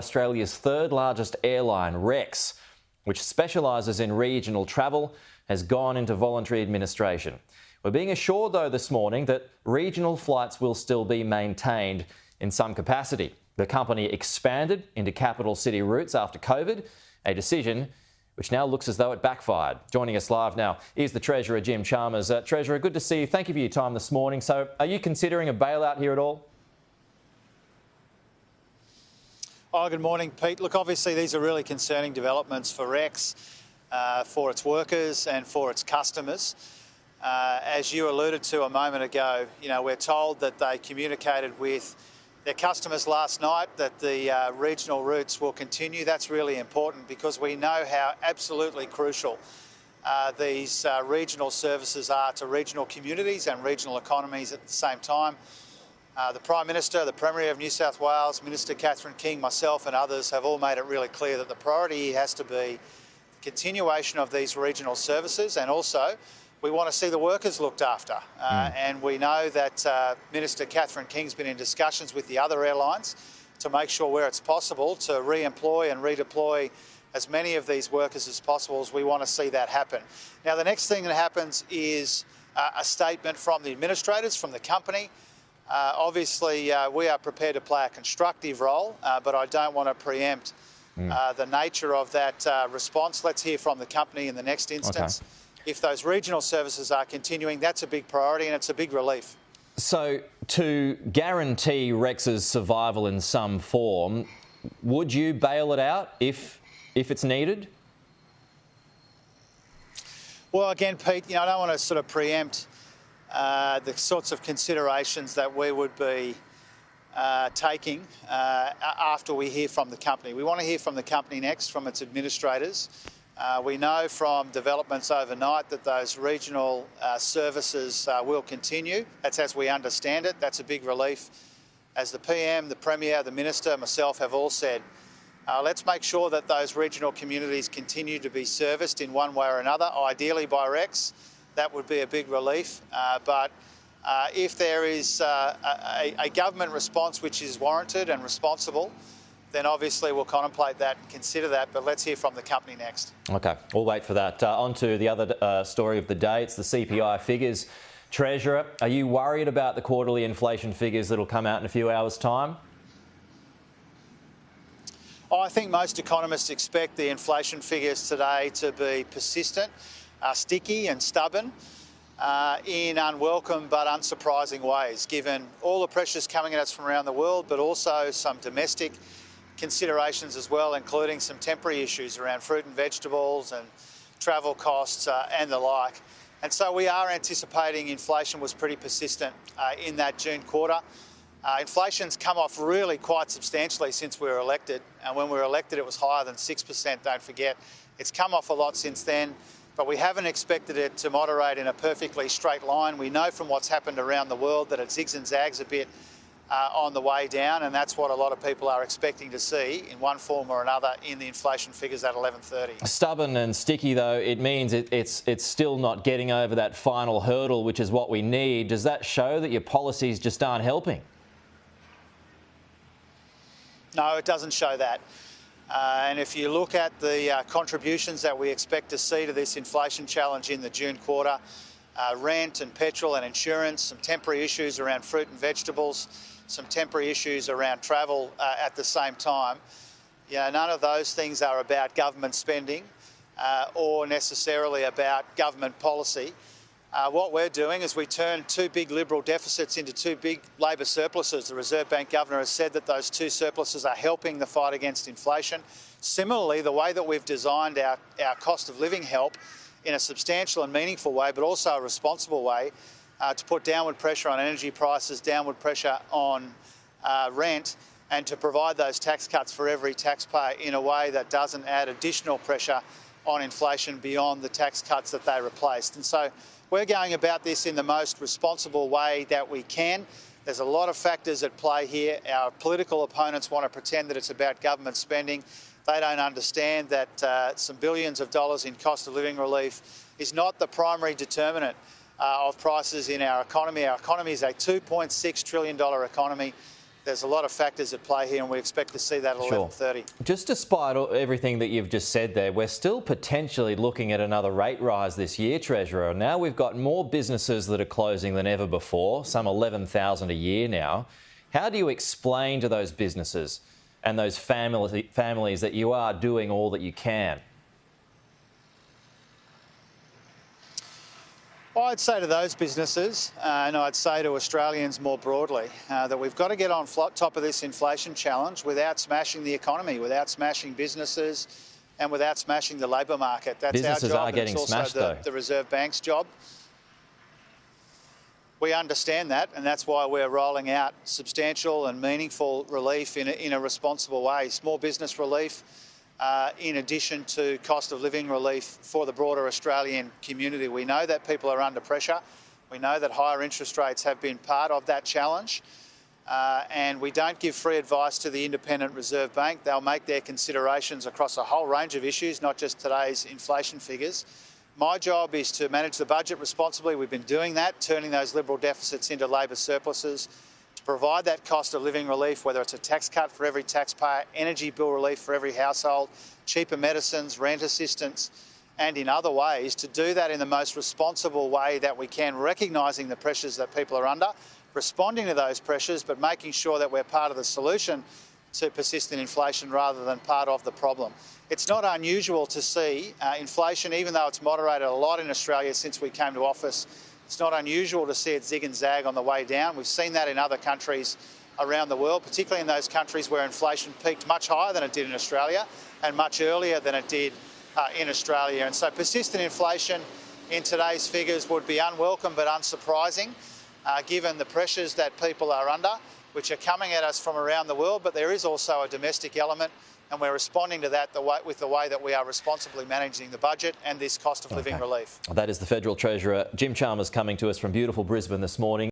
Australia's third largest airline, Rex, which specialises in regional travel, has gone into voluntary administration. We're being assured, though, this morning that regional flights will still be maintained in some capacity. The company expanded into capital city routes after COVID, a decision which now looks as though it backfired. Joining us live now is the Treasurer, Jim Chalmers. Treasurer, good to see you. Thank you for your time this morning. So are you considering a bailout here at all? Oh, good morning, Pete. Look, obviously these are really concerning developments for Rex, for its workers and for its customers. As you alluded to a moment ago, we're told that they communicated with their customers last night that the regional routes will continue. That's really important because we know how absolutely crucial these regional services are to regional communities and regional economies at the same time. The Prime Minister, the Premier of New South Wales, Minister Catherine King, myself and others have all made it really clear that the priority has to be the continuation of these regional services, and also we want to see the workers looked after. And we know that Minister Catherine King's been in discussions with the other airlines to make sure where it's possible to re-employ and redeploy as many of these workers as possible. As we want to see that happen. Now, the next thing that happens is a statement from the administrators, from the company. Obviously, we are prepared to play a constructive role, but I don't want to preempt the nature of that response. Let's hear from the company in the next instance. Okay. If those regional services are continuing, that's a big priority and it's a big relief. So to guarantee Rex's survival in some form, would you bail it out if it's needed? Well, again, Pete, I don't want to sort of preempt the sorts of considerations that we would be taking after we hear from the company. We want to hear from the company next, from its administrators. We know from developments overnight that those regional services will continue. That's as we understand it. That's a big relief. As the PM, the Premier, the Minister, myself have all said, let's make sure that those regional communities continue to be serviced in one way or another, ideally by Rex. That would be a big relief. But if there is a government response which is warranted and responsible, then obviously we'll contemplate that and consider that, but let's hear from the company next. OK, we'll wait for that. On to the other story of the day. It's the CPI figures. Treasurer, are you worried about the quarterly inflation figures that will come out in a few hours' time? I think most economists expect the inflation figures today to be persistent, sticky and stubborn in unwelcome but unsurprising ways, given all the pressures coming at us from around the world, but also some domestic considerations as well, including some temporary issues around fruit and vegetables and travel costs and the like. And so we are anticipating inflation was pretty persistent in that June quarter. Inflation's come off really quite substantially since we were elected. And when we were elected, it was higher than 6%, don't forget. It's come off a lot since then, but we haven't expected it to moderate in a perfectly straight line. We know from what's happened around the world that it zigs and zags a bit on the way down, and that's what a lot of people are expecting to see in one form or another in the inflation figures at 11:30. Stubborn and sticky, though, it means it's still not getting over that final hurdle, which is what we need. Does that show that your policies just aren't helping? No, it doesn't show that. And if you look at the contributions that we expect to see to this inflation challenge in the June quarter, rent and petrol and insurance, some temporary issues around fruit and vegetables, some temporary issues around travel at the same time. None of those things are about government spending or necessarily about government policy. What we're doing is we turn two big Liberal deficits into two big Labor surpluses. The Reserve Bank Governor has said that those two surpluses are helping the fight against inflation. Similarly, the way that we've designed our cost of living help in a substantial and meaningful way, but also a responsible way, to put downward pressure on energy prices, downward pressure on rent, and to provide those tax cuts for every taxpayer in a way that doesn't add additional pressure on inflation beyond the tax cuts that they replaced. And so we're going about this in the most responsible way that we can. There's a lot of factors at play here. Our political opponents want to pretend that it's about government spending. They don't understand that some billions of dollars in cost of living relief is not the primary determinant of prices in our economy. Our economy is a $2.6 trillion economy. there's a lot of factors at play here, and we expect to see that at 11:30. Just despite everything that you've just said there, we're still potentially looking at another rate rise this year, Treasurer. Now we've got more businesses that are closing than ever before, some 11,000 a year now. How do you explain to those businesses and those families that you are doing all that you can? I'd say to those businesses, and I'd say to Australians more broadly, that we've got to get on top of this inflation challenge without smashing the economy, without smashing businesses, and without smashing the labour market. That's businesses our job. are getting it's also smashed, though. The Reserve Bank's job. We understand that, and that's why we're rolling out substantial and meaningful relief in a responsible way. Small business relief, in addition to cost of living relief for the broader Australian community. We know that people are under pressure. We know that higher interest rates have been part of that challenge. And we don't give free advice to the Independent Reserve Bank. They'll make their considerations across a whole range of issues, not just today's inflation figures. My job is to manage the budget responsibly. We've been doing that, turning those Liberal deficits into Labor surpluses, to provide that cost of living relief, whether it's a tax cut for every taxpayer, energy bill relief for every household, cheaper medicines, rent assistance, and in other ways, to do that in the most responsible way that we can, recognising the pressures that people are under, responding to those pressures, but making sure that we're part of the solution to persistent inflation rather than part of the problem. It's not unusual to see inflation, even though it's moderated a lot in Australia since we came to office. It's not unusual to see it zig and zag on the way down. We've seen that in other countries around the world, particularly in those countries where inflation peaked much higher than it did in Australia and much earlier than it did in Australia. And so persistent inflation in today's figures would be unwelcome but unsurprising, given the pressures that people are under, which are coming at us from around the world, but there is also a domestic element, and we're responding to that with the way that we are responsibly managing the budget and this cost of living relief. That is the Federal Treasurer, Jim Chalmers, coming to us from beautiful Brisbane this morning.